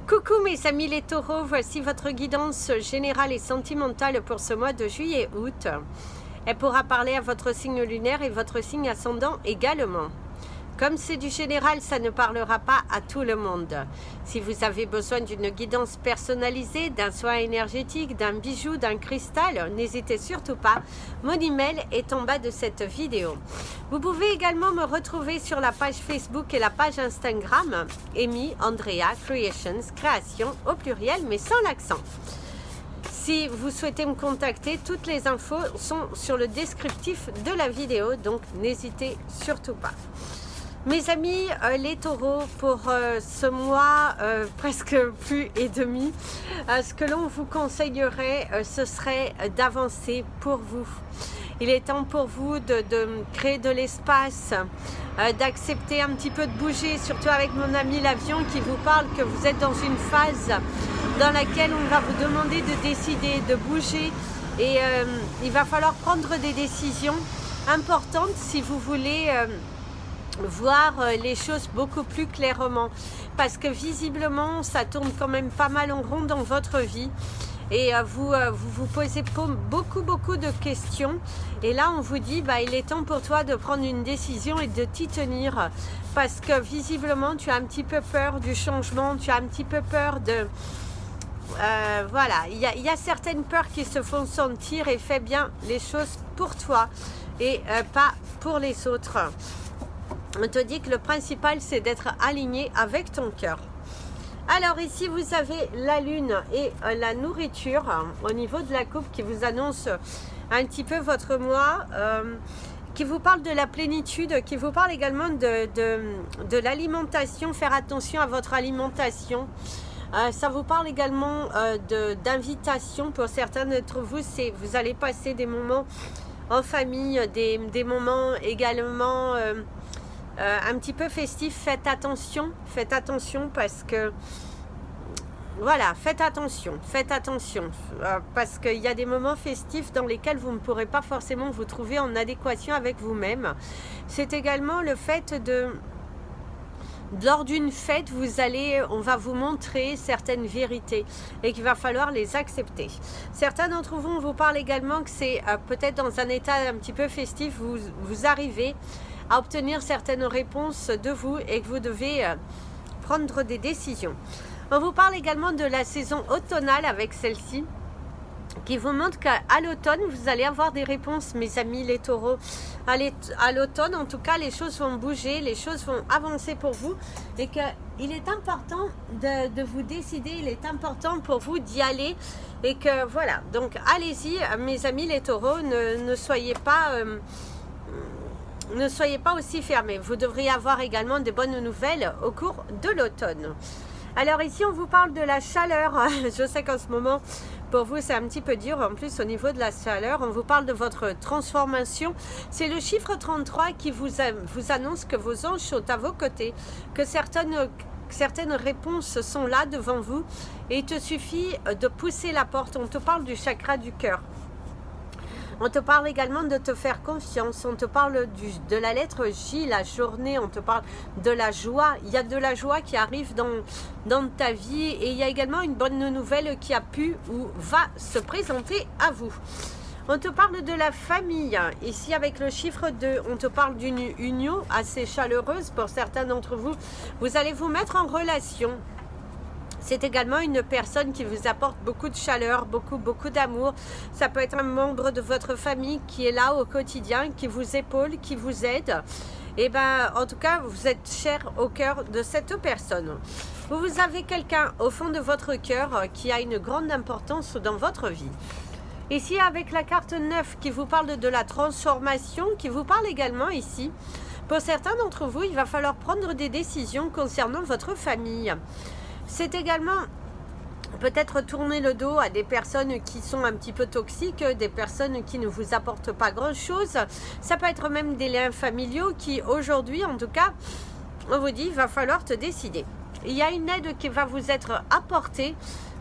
Coucou mes amis les taureaux, voici votre guidance générale et sentimentale pour ce mois de juillet-août. Elle pourra parler à votre signe lunaire et votre signe ascendant également. Comme c'est du général, ça ne parlera pas à tout le monde. Si vous avez besoin d'une guidance personnalisée, d'un soin énergétique, d'un bijou, d'un cristal, n'hésitez surtout pas. Mon email est en bas de cette vidéo. Vous pouvez également me retrouver sur la page Facebook et la page Instagram Amy Andrea Creations, création au pluriel mais sans l'accent. Si vous souhaitez me contacter, toutes les infos sont sur le descriptif de la vidéo, donc n'hésitez surtout pas. Mes amis les taureaux, pour ce mois presque plus et demi, ce que l'on vous conseillerait, ce serait d'avancer pour vous. Il est temps pour vous de créer de l'espace, d'accepter un petit peu de bouger, surtout avec mon ami l'avion qui vous parle que vous êtes dans une phase dans laquelle on va vous demander de décider, de bouger et il va falloir prendre des décisions importantes si vous voulez voir les choses beaucoup plus clairement, parce que visiblement ça tourne quand même pas mal en rond dans votre vie et vous posez beaucoup de questions et là on vous dit il est temps pour toi de prendre une décision et de t'y tenir, parce que visiblement tu as un petit peu peur du changement, tu as un petit peu peur de voilà, il y a certaines peurs qui se font sentir, et fais bien les choses pour toi et pas pour les autres. On te dit que le principal c'est d'être aligné avec ton cœur. Alors ici vous avez la lune et la nourriture au niveau de la coupe qui vous annonce un petit peu votre mois, qui vous parle de la plénitude, qui vous parle également de l'alimentation, faire attention à votre alimentation. Ça vous parle également d'invitation pour certains d'entre vous, vous allez passer des moments en famille, des moments également un petit peu festif. Faites attention parce que voilà, faites attention parce qu'il y a des moments festifs dans lesquels vous ne pourrez pas forcément vous trouver en adéquation avec vous-même. C'est également le fait lors d'une fête, on va vous montrer certaines vérités et qu'il va falloir les accepter. Certains d'entre vous, on vous parle également que c'est peut-être dans un état un petit peu festif, vous arrivez à obtenir certaines réponses de vous et que vous devez prendre des décisions. On vous parle également de la saison automnale avec celle-ci, qui vous montre qu'à l'automne, vous allez avoir des réponses, mes amis les taureaux. À l'automne, en tout cas, les choses vont bouger, les choses vont avancer pour vous et qu'il est important de vous décider, il est important pour vous d'y aller et que voilà. Donc, allez-y, mes amis les taureaux, ne soyez pas aussi fermés. Vous devriez avoir également de bonnes nouvelles au cours de l'automne. Alors ici, on vous parle de la chaleur. Je sais qu'en ce moment, pour vous, c'est un petit peu dur. En plus, au niveau de la chaleur, on vous parle de votre transformation. C'est le chiffre 33 qui vous annonce que vos anges sont à vos côtés, que certaines réponses sont là devant vous. Et il te suffit de pousser la porte. On te parle du chakra du cœur. On te parle également de te faire confiance, on te parle de la lettre J, la journée, on te parle de la joie. Il y a de la joie qui arrive dans ta vie et il y a également une bonne nouvelle qui a pu ou va se présenter à vous. On te parle de la famille, ici avec le chiffre 2, on te parle d'une union assez chaleureuse pour certains d'entre vous. Vous allez vous mettre en relation. C'est également une personne qui vous apporte beaucoup de chaleur, beaucoup d'amour. Ça peut être un membre de votre famille qui est là au quotidien, qui vous épaule, qui vous aide. Et en tout cas, vous êtes cher au cœur de cette personne. Vous avez quelqu'un au fond de votre cœur qui a une grande importance dans votre vie. Ici, avec la carte 9 qui vous parle de la transformation, qui vous parle également ici. Pour certains d'entre vous, il va falloir prendre des décisions concernant votre famille. C'est également peut-être tourner le dos à des personnes qui sont un petit peu toxiques, des personnes qui ne vous apportent pas grand-chose. Ça peut être même des liens familiaux qui, aujourd'hui, en tout cas, on vous dit, il va falloir te décider. Il y a une aide qui va vous être apportée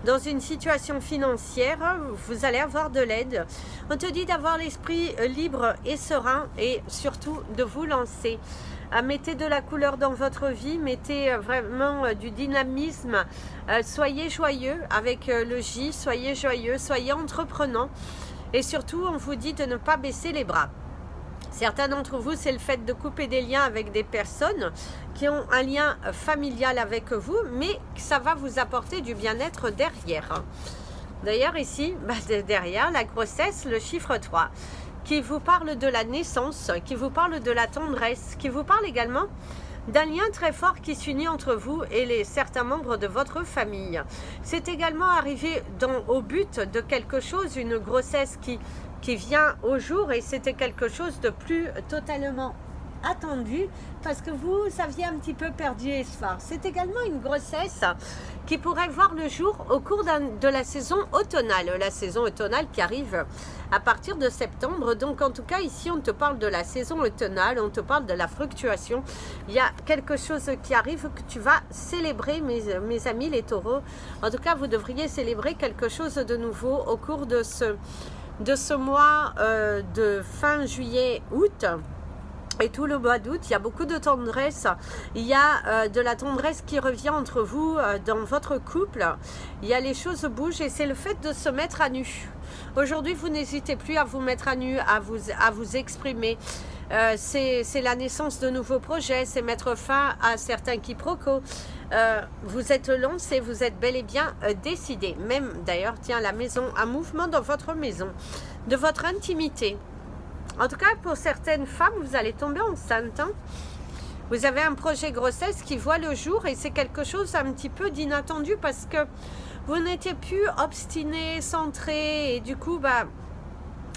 dans une situation financière, vous allez avoir de l'aide. On te dit d'avoir l'esprit libre et serein et surtout de vous lancer. Mettez de la couleur dans votre vie, mettez vraiment du dynamisme, soyez joyeux avec le J, soyez joyeux, soyez entreprenant et surtout on vous dit de ne pas baisser les bras. Certains d'entre vous, c'est le fait de couper des liens avec des personnes qui ont un lien familial avec vous, mais ça va vous apporter du bien-être derrière. D'ailleurs ici, derrière la grossesse, le chiffre 3, qui vous parle de la naissance, qui vous parle de la tendresse, qui vous parle également d'un lien très fort qui s'unit entre vous et certains membres de votre famille. C'est également arrivé au but de quelque chose, une grossesse qui vient au jour et c'était quelque chose de plus totalement attendu parce que vous aviez un petit peu perdu espoir. C'est également une grossesse qui pourrait voir le jour au cours de la saison automnale. La saison automnale qui arrive à partir de septembre. Donc en tout cas ici on te parle de la saison automnale, on te parle de la fluctuation. Il y a quelque chose qui arrive que tu vas célébrer mes amis les taureaux. En tout cas vous devriez célébrer quelque chose de nouveau au cours de ce mois de fin juillet-août. Et tout le mois d'août, il y a beaucoup de tendresse, il y a de la tendresse qui revient entre vous dans votre couple, il y a les choses bougent et c'est le fait de se mettre à nu. Aujourd'hui, vous n'hésitez plus à vous mettre à nu, à vous exprimer. C'est la naissance de nouveaux projets, c'est mettre fin à certains quiproquos. Vous êtes lancé, vous êtes bel et bien décidé. Même d'ailleurs, tiens, la maison, un mouvement dans votre maison, de votre intimité. En tout cas, pour certaines femmes, vous allez tomber enceinte. Hein. Vous avez un projet grossesse qui voit le jour et c'est quelque chose un petit peu d'inattendu parce que vous n'étiez plus obstiné, centré et du coup,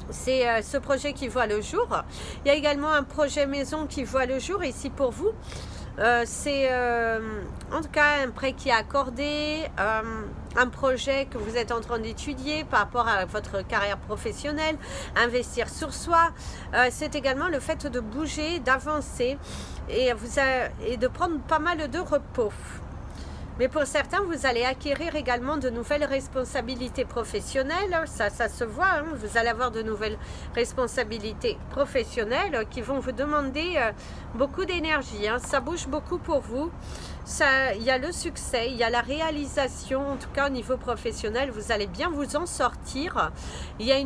c'est ce projet qui voit le jour. Il y a également un projet maison qui voit le jour ici pour vous. C'est en tout cas un prêt qui est accordé, un projet que vous êtes en train d'étudier par rapport à votre carrière professionnelle, investir sur soi. C'est également le fait de bouger, d'avancer et de prendre pas mal de repos. Mais pour certains, vous allez acquérir également de nouvelles responsabilités professionnelles. Ça se voit, hein. Vous allez avoir de nouvelles responsabilités professionnelles qui vont vous demander beaucoup d'énergie. Hein. Ça bouge beaucoup pour vous. Il y a le succès, il y a la réalisation, en tout cas au niveau professionnel, vous allez bien vous en sortir. Il y a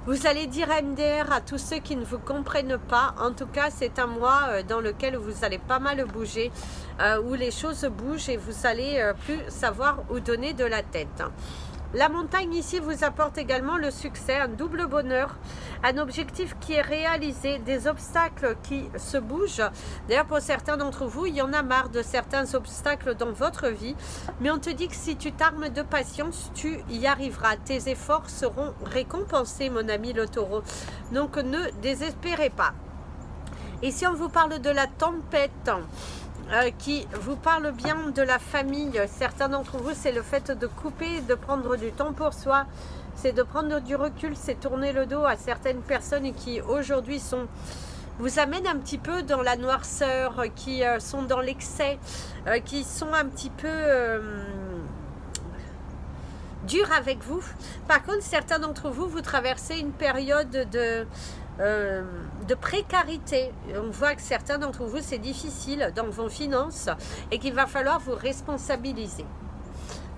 vous allez dire MDR à tous ceux qui ne vous comprennent pas. En tout cas, c'est un mois dans lequel vous allez pas mal bouger, où les choses bougent et vous allez plus savoir où donner de la tête. La montagne ici vous apporte également le succès, un double bonheur, un objectif qui est réalisé, des obstacles qui se bougent. D'ailleurs, pour certains d'entre vous, il y en a marre de certains obstacles dans votre vie. Mais on te dit que si tu t'armes de patience, tu y arriveras. Tes efforts seront récompensés, mon ami le taureau. Donc, ne désespérez pas. Ici, on vous parle de la tempête. Qui vous parle bien de la famille. Certains d'entre vous, c'est le fait de couper, de prendre du temps pour soi, c'est de prendre du recul, c'est tourner le dos à certaines personnes qui aujourd'hui vous amènent un petit peu dans la noirceur, qui sont dans l'excès, qui sont un petit peu durs avec vous. Par contre, certains d'entre vous, vous traversez une période de précarité. On voit que certains d'entre vous, c'est difficile dans vos finances et qu'il va falloir vous responsabiliser.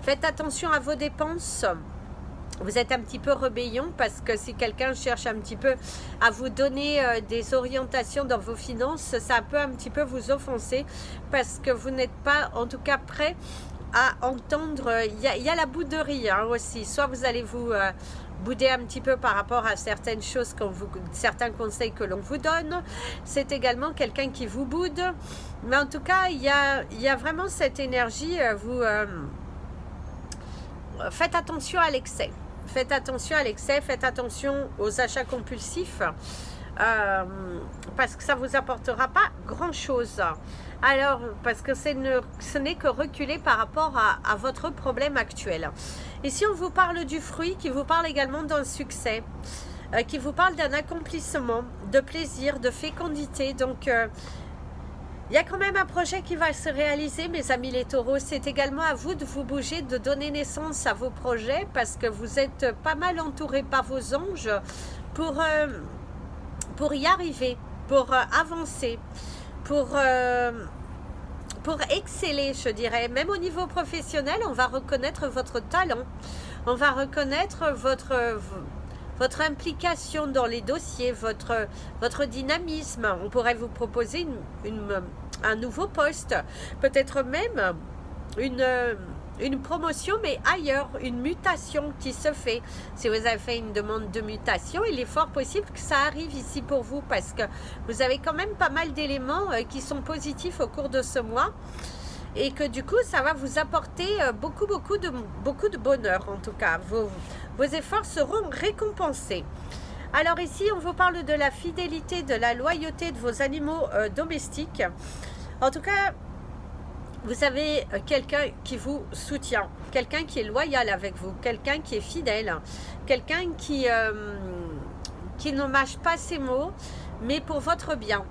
Faites attention à vos dépenses. Vous êtes un petit peu rébellion parce que si quelqu'un cherche un petit peu à vous donner des orientations dans vos finances, ça peut un petit peu vous offenser parce que vous n'êtes pas en tout cas prêt à entendre. Il y a la bouderie hein, aussi. Soit vous allez vous bouder un petit peu par rapport à certaines choses, certains conseils que l'on vous donne. C'est également quelqu'un qui vous boude. Mais en tout cas, il y a vraiment cette énergie. Faites attention à l'excès. Faites attention à l'excès. Faites attention aux achats compulsifs. Parce que ça ne vous apportera pas grand-chose. Alors, parce que ce n'est que reculer par rapport à votre problème actuel. Ici, on vous parle du fruit, qui vous parle également d'un succès, qui vous parle d'un accomplissement, de plaisir, de fécondité. Donc, Il y a quand même un projet qui va se réaliser, mes amis les taureaux. C'est également à vous de vous bouger, de donner naissance à vos projets parce que vous êtes pas mal entourés par vos anges pour y arriver, pour avancer, pour exceller, je dirais. Même au niveau professionnel, on va reconnaître votre talent, on va reconnaître votre implication dans les dossiers, votre dynamisme. On pourrait vous proposer un nouveau poste, peut-être même une promotion, mais ailleurs, une mutation qui se fait. Si vous avez fait une demande de mutation, il est fort possible que ça arrive ici pour vous, parce que vous avez quand même pas mal d'éléments qui sont positifs au cours de ce mois, et que du coup, ça va vous apporter beaucoup de bonheur, en tout cas. Vos efforts seront récompensés. Alors ici, on vous parle de la fidélité, de la loyauté de vos animaux domestiques. En tout cas, vous avez quelqu'un qui vous soutient, quelqu'un qui est loyal avec vous, quelqu'un qui est fidèle, quelqu'un qui ne mâche pas ses mots, mais pour votre bien.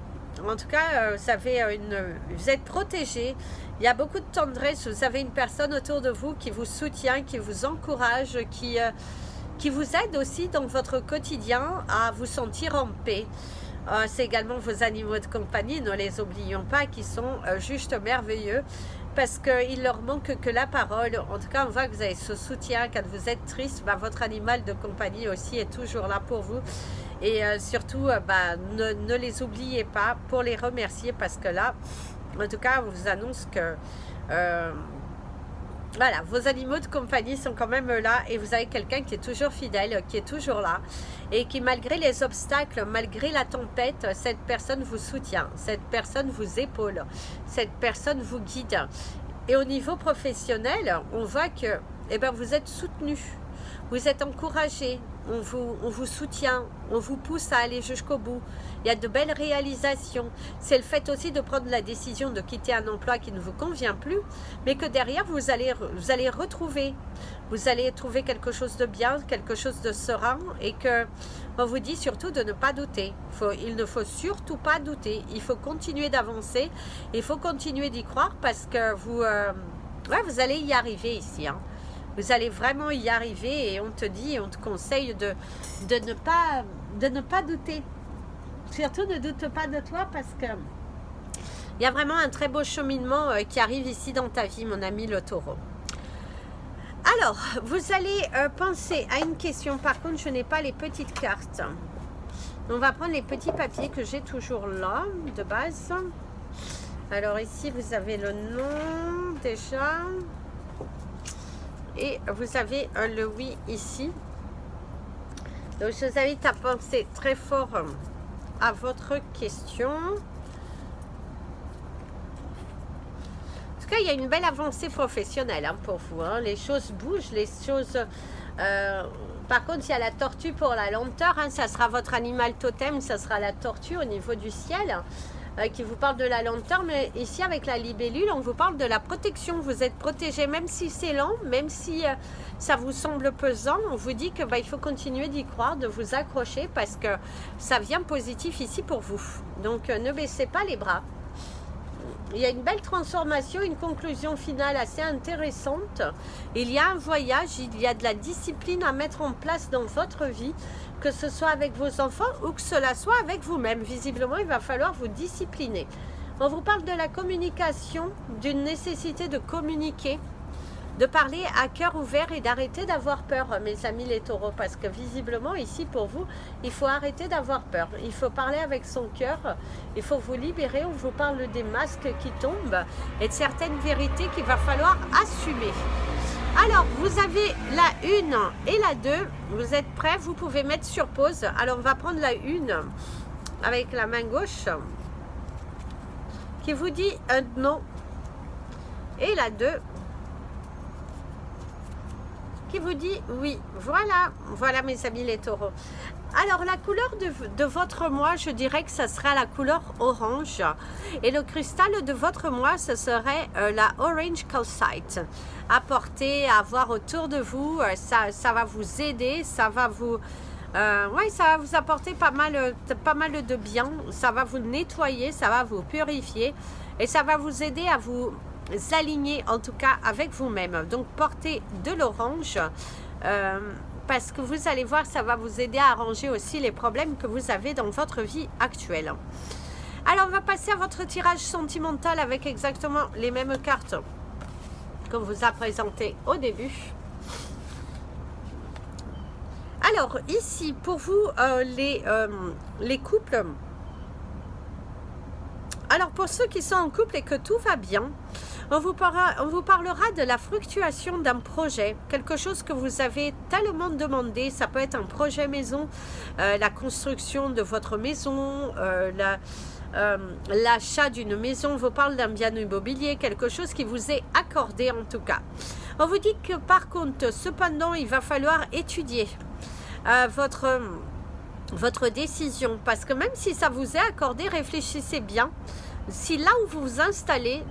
En tout cas, vous êtes protégé. Il y a beaucoup de tendresse. Vous avez une personne autour de vous qui vous soutient, qui vous encourage, qui vous aide aussi dans votre quotidien à vous sentir en paix. C'est également vos animaux de compagnie, ne les oublions pas, qui sont juste merveilleux, parce qu'il leur manque que la parole. En tout cas, on voit que vous avez ce soutien. Quand vous êtes triste, votre animal de compagnie aussi est toujours là pour vous. Et surtout, ne les oubliez pas pour les remercier, parce que là, en tout cas, on vous annonce que voilà, vos animaux de compagnie sont quand même là, et vous avez quelqu'un qui est toujours fidèle, qui est toujours là, et qui, malgré les obstacles, malgré la tempête, cette personne vous soutient, cette personne vous épaule, cette personne vous guide. Et au niveau professionnel, on voit que vous êtes soutenu, vous êtes encouragé, on vous soutient, on vous pousse à aller jusqu'au bout. Il y a de belles réalisations. C'est le fait aussi de prendre la décision de quitter un emploi qui ne vous convient plus, mais que derrière, vous allez retrouver. Vous allez trouver quelque chose de bien, quelque chose de serein, et que on vous dit surtout de ne pas douter. Il ne faut surtout pas douter. Il faut continuer d'avancer. Il faut continuer d'y croire, parce que vous allez y arriver ici, hein. Vous allez vraiment y arriver, et on te conseille de ne pas douter. Surtout ne doute pas de toi, parce que il y a vraiment un très beau cheminement qui arrive ici dans ta vie, mon ami le taureau. Alors, vous allez penser à une question. Par contre, je n'ai pas les petites cartes. On va prendre les petits papiers que j'ai toujours là, de base. Alors ici, vous avez le nom déjà. Et vous avez le oui ici. Donc je vous invite à penser très fort à votre question. En tout cas, il y a une belle avancée professionnelle, hein, pour vous, hein. Les choses bougent, les choses... par contre, il y a la tortue pour la lenteur, hein, ça sera votre animal totem, ça sera la tortue au niveau du ciel, qui vous parle de la lenteur. Mais ici, avec la libellule, on vous parle de la protection. Vous êtes protégé, même si c'est lent, même si ça vous semble pesant. On vous dit que il faut continuer d'y croire, de vous accrocher, parce que ça vient positif ici pour vous. Donc ne baissez pas les bras. Il y a une belle transformation, une conclusion finale assez intéressante. Il y a un voyage, il y a de la discipline à mettre en place dans votre vie, que ce soit avec vos enfants ou que cela soit avec vous-même. Visiblement, il va falloir vous discipliner. On vous parle de la communication, d'une nécessité de communiquer, de parler à cœur ouvert et d'arrêter d'avoir peur, mes amis les taureaux, parce que visiblement ici pour vous, il faut arrêter d'avoir peur. Il faut parler avec son cœur, il faut vous libérer. On vous parle des masques qui tombent et de certaines vérités qu'il va falloir assumer. Alors, vous avez la 1 et la 2, vous êtes prêts, vous pouvez mettre sur pause. Alors, on va prendre la 1 avec la main gauche qui vous dit un non, et la 2 qui vous dit oui. Voilà mes amis les taureaux. Alors la couleur de votre mois, je dirais que ça sera la couleur orange, et le cristal de votre mois, ce serait la orange calcite. À porter, à avoir autour de vous, ça va vous aider, ça va vous Ouais, ça va vous apporter pas mal de bien. Ça va vous nettoyer, ça va vous purifier et ça va vous aider à vous aligner en tout cas avec vous-même. Donc portez de l'orange parce que vous allez voir, ça va vous aider à arranger aussi les problèmes que vous avez dans votre vie actuelle. Alors on va passer à votre tirage sentimental avec exactement les mêmes cartes qu'on vous a présentées au début. Alors ici pour vous les couples, alors pour ceux qui sont en couple et que tout va bien, on vous parlera de la fructuation d'un projet, quelque chose que vous avez tellement demandé. Ça peut être un projet maison, la construction de votre maison, l'achat d'une maison. On vous parle d'un bien immobilier, quelque chose qui vous est accordé en tout cas. On vous dit que par contre, cependant, il va falloir étudier votre décision, parce que même si ça vous est accordé, réfléchissez bien si là où vous vous installez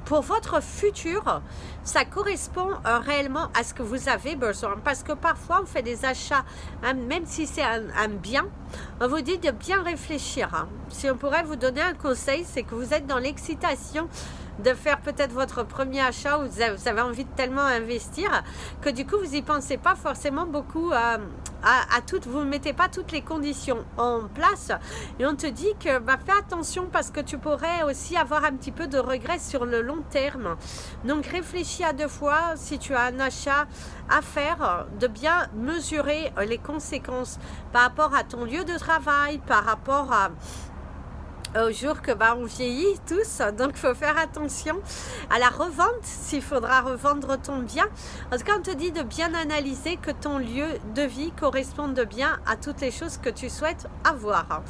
pour votre futur, ça correspond réellement à ce que vous avez besoin. Parce que parfois, on fait des achats, hein, même si c'est un bien, on vous dit de bien réfléchir. Hein. Si on pourrait vous donner un conseil, c'est que vous êtes dans l'excitation de faire peut-être votre premier achat où vous avez envie de tellement investir que du coup, vous n'y pensez pas forcément beaucoup à toutes, vous ne mettez pas toutes les conditions en place et on te dit que fais attention parce que tu pourrais aussi avoir un petit peu de regrets sur le long terme. Donc réfléchis à 2 fois si tu as un achat à faire, de bien mesurer les conséquences par rapport à ton lieu de travail, par rapport au jour que on vieillit tous, donc il faut faire attention à la revente, s'il faudra revendre ton bien. En tout cas, on te dit de bien analyser que ton lieu de vie corresponde bien à toutes les choses que tu souhaites avoir.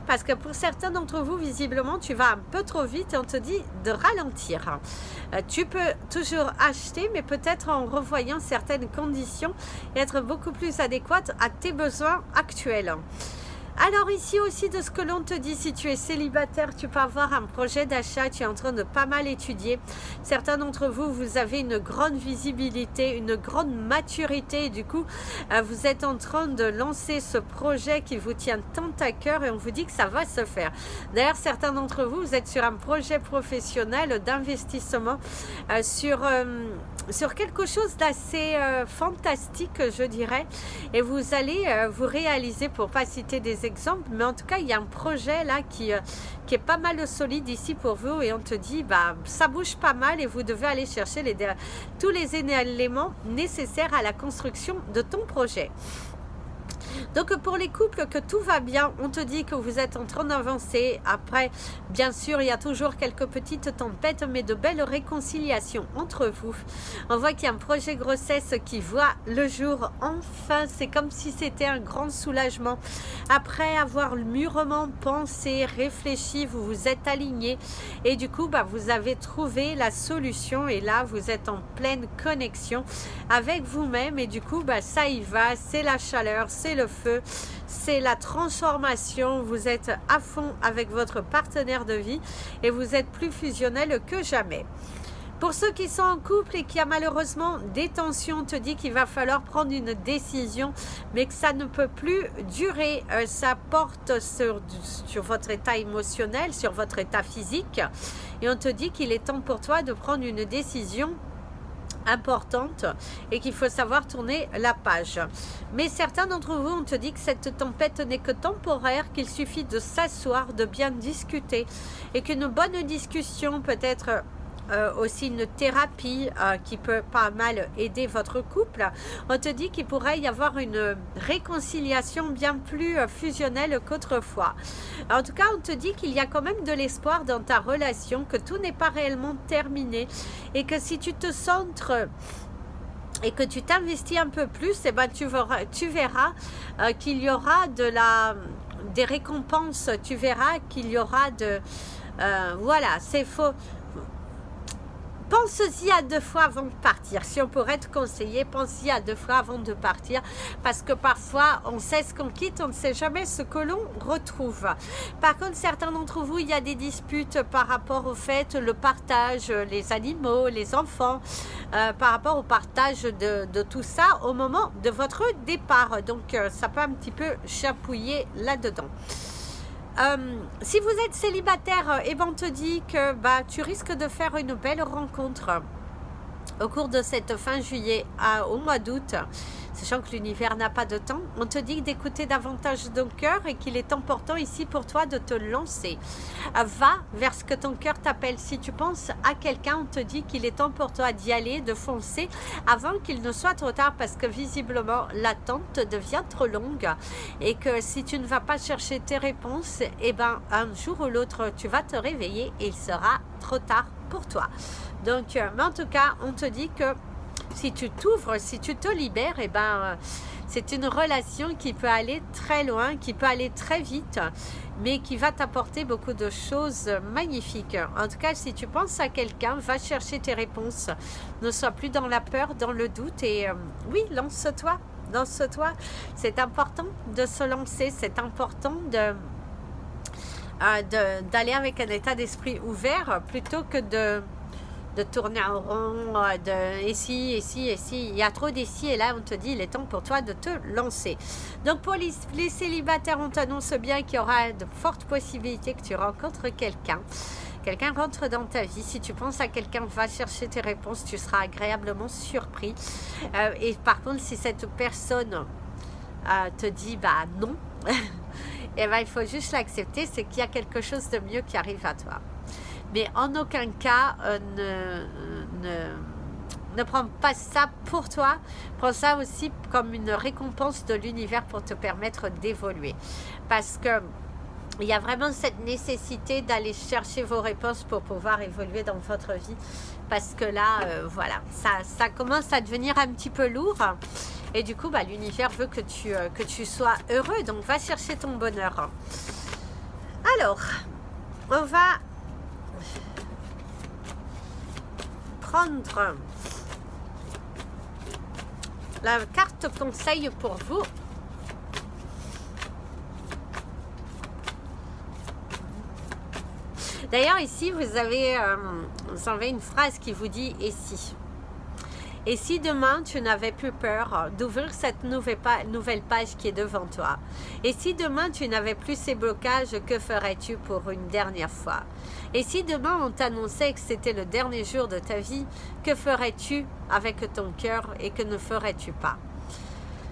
Parce que pour certains d'entre vous, visiblement, tu vas un peu trop vite et on te dit de ralentir. Tu peux toujours acheter, mais peut-être en revoyant certaines conditions et être beaucoup plus adéquate à tes besoins actuels. Alors ici aussi de ce que l'on te dit, si tu es célibataire, tu peux avoir un projet d'achat, tu es en train de pas mal étudier. Certains d'entre vous, vous avez une grande visibilité, une grande maturité et du coup, vous êtes en train de lancer ce projet qui vous tient tant à cœur et on vous dit que ça va se faire. D'ailleurs, certains d'entre vous, vous êtes sur un projet professionnel d'investissement, sur quelque chose d'assez fantastique, je dirais, et vous allez vous réaliser, pour pas citer des exemples, mais en tout cas il y a un projet là qui est pas mal solide ici pour vous et on te dit ça bouge pas mal et vous devez aller chercher tous les éléments nécessaires à la construction de ton projet. Donc pour les couples que tout va bien, on te dit que vous êtes en train d'avancer. Après, bien sûr, il y a toujours quelques petites tempêtes, mais de belles réconciliations entre vous. On voit qu'il y a un projet grossesse qui voit le jour. Enfin, c'est comme si c'était un grand soulagement. Après avoir mûrement pensé, réfléchi, vous vous êtes aligné et du coup, vous avez trouvé la solution et là, vous êtes en pleine connexion avec vous-même et du coup, ça y va, c'est la chaleur, c'est le feu, c'est la transformation, vous êtes à fond avec votre partenaire de vie et vous êtes plus fusionnel que jamais. Pour ceux qui sont en couple et qui a malheureusement des tensions, on te dit qu'il va falloir prendre une décision, mais que ça ne peut plus durer. Ça porte sur votre état émotionnel, sur votre état physique. Et on te dit qu'il est temps pour toi de prendre une décision importante et qu'il faut savoir tourner la page. Mais certains d'entre vous, on te dit que cette tempête n'est que temporaire, qu'il suffit de s'asseoir, de bien discuter et qu'une bonne discussion peut être aussi une thérapie qui peut pas mal aider votre couple. On te dit qu'il pourrait y avoir une réconciliation bien plus fusionnelle qu'autrefois. En tout cas, on te dit qu'il y a quand même de l'espoir dans ta relation, que tout n'est pas réellement terminé et que si tu te centres et que tu t'investis un peu plus, tu verras qu'il y aura des récompenses, tu verras qu'il y aura voilà, c'est faux. pense-y à 2 fois avant de partir. Si on pourrait te conseiller, pense-y à 2 fois avant de partir. Parce que parfois, on sait ce qu'on quitte, on ne sait jamais ce que l'on retrouve. Par contre, certains d'entre vous, il y a des disputes par rapport au fait, le partage, les animaux, les enfants, par rapport au partage de tout ça au moment de votre départ. Donc, ça peut un petit peu chapouiller là-dedans. Si vous êtes célibataire, et ben on te dit que tu risques de faire une belle rencontre au cours de cette fin juillet au mois d'août, sachant que l'univers n'a pas de temps. On te dit d'écouter davantage ton cœur et qu'il est important ici pour toi de te lancer. Va vers ce que ton cœur t'appelle. Si tu penses à quelqu'un, on te dit qu'il est temps pour toi d'y aller, de foncer avant qu'il ne soit trop tard, parce que visiblement l'attente devient trop longue et que si tu ne vas pas chercher tes réponses, et ben un jour ou l'autre tu vas te réveiller et il sera trop tard pour toi. Donc, mais en tout cas, on te dit que si tu t'ouvres, si tu te libères, et ben c'est une relation qui peut aller très loin, qui peut aller très vite, mais qui va t'apporter beaucoup de choses magnifiques. En tout cas, si tu penses à quelqu'un, va chercher tes réponses. Ne sois plus dans la peur, dans le doute, et oui, lance-toi, lance-toi. C'est important de se lancer, c'est important d'aller avec un état d'esprit ouvert plutôt que de tourner en rond, et si, il y a trop d'ici, et là on te dit il est temps pour toi de te lancer. Donc pour les célibataires, on t'annonce bien qu'il y aura de fortes possibilités que tu rencontres quelqu'un. Quelqu'un rentre dans ta vie. Si tu penses à quelqu'un, va chercher tes réponses, tu seras agréablement surpris. Et par contre, si cette personne te dit non, et ben, il faut juste l'accepter, c'est qu'il y a quelque chose de mieux qui arrive à toi. Mais en aucun cas, ne prends pas ça pour toi. Prends ça aussi comme une récompense de l'univers pour te permettre d'évoluer. Parce que il y a vraiment cette nécessité d'aller chercher vos réponses pour pouvoir évoluer dans votre vie. Parce que là, voilà, ça commence à devenir un petit peu lourd. Et du coup, l'univers veut que tu sois heureux. Donc, va chercher ton bonheur. Alors, on va prendre la carte conseil pour vous. D'ailleurs, ici, vous avez une phrase qui vous dit « et si ». Et si demain, tu n'avais plus peur d'ouvrir cette nouvelle page qui est devant toi? Et si demain, tu n'avais plus ces blocages, que ferais-tu pour une dernière fois? Et si demain, on t'annonçait que c'était le dernier jour de ta vie, que ferais-tu avec ton cœur et que ne ferais-tu pas?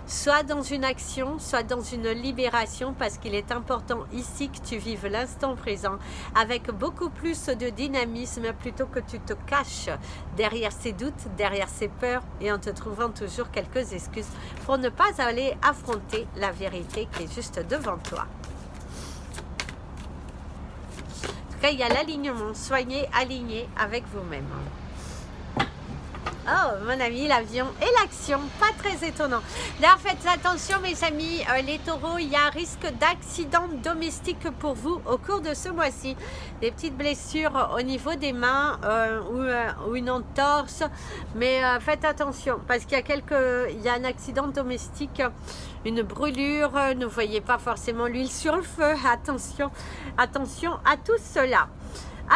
Soit dans une action, soit dans une libération, parce qu'il est important ici que tu vives l'instant présent avec beaucoup plus de dynamisme plutôt que tu te caches derrière ces doutes, derrière ces peurs et en te trouvant toujours quelques excuses pour ne pas aller affronter la vérité qui est juste devant toi. En tout cas, il y a l'alignement. Soyez alignés avec vous-même. Oh, mon ami, l'avion et l'action, pas très étonnant. D'ailleurs, faites attention, mes amis, les taureaux, il y a un risque d'accident domestique pour vous au cours de ce mois-ci. Des petites blessures au niveau des mains ou une entorse, mais faites attention parce qu'il y a un accident domestique, une brûlure, ne voyez pas forcément l'huile sur le feu. Attention, attention à tout cela.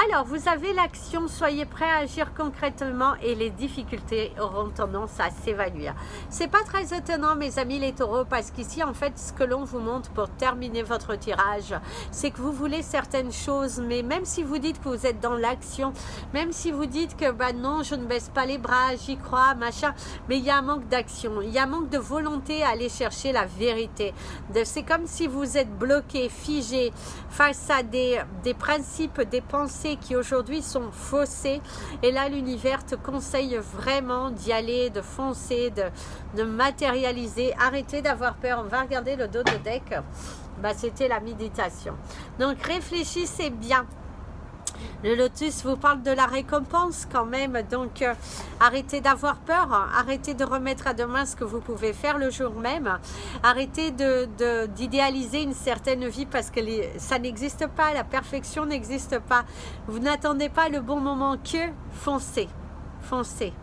Alors, vous avez l'action, soyez prêts à agir concrètement et les difficultés auront tendance à s'évanouir. C'est pas très étonnant, mes amis les taureaux, parce qu'ici, en fait, ce que l'on vous montre pour terminer votre tirage, c'est que vous voulez certaines choses, mais même si vous dites que vous êtes dans l'action, même si vous dites que, non, je ne baisse pas les bras, j'y crois, machin, mais il y a un manque d'action, il y a un manque de volonté à aller chercher la vérité. C'est comme si vous êtes bloqué, figé, face à des principes, des pensées qui aujourd'hui sont faussés, et là l'univers te conseille vraiment d'y aller, de foncer, de matérialiser. Arrêtez d'avoir peur. On va regarder le dos de deck. C'était la méditation. Donc réfléchissez bien. Le lotus vous parle de la récompense quand même, donc arrêtez d'avoir peur, arrêtez de remettre à demain ce que vous pouvez faire le jour même, arrêtez d'idéaliser une certaine vie parce que ça n'existe pas, la perfection n'existe pas, vous n'attendez pas le bon moment, que foncez. foncez.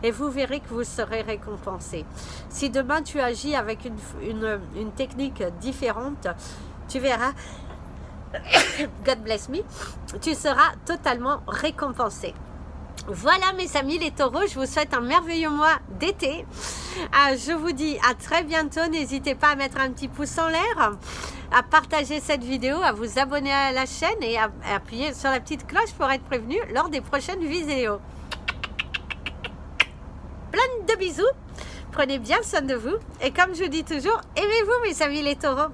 Et vous verrez que vous serez récompensé. Si demain tu agis avec une technique différente, tu verras, God bless me, tu seras totalement récompensé. Voilà mes amis les taureaux, je vous souhaite un merveilleux mois d'été. Je vous dis à très bientôt. N'hésitez pas à mettre un petit pouce en l'air, à partager cette vidéo, à vous abonner à la chaîne et à appuyer sur la petite cloche pour être prévenu lors des prochaines vidéos. Plein de bisous, prenez bien soin de vous et comme je vous dis toujours, aimez-vous mes amis les taureaux.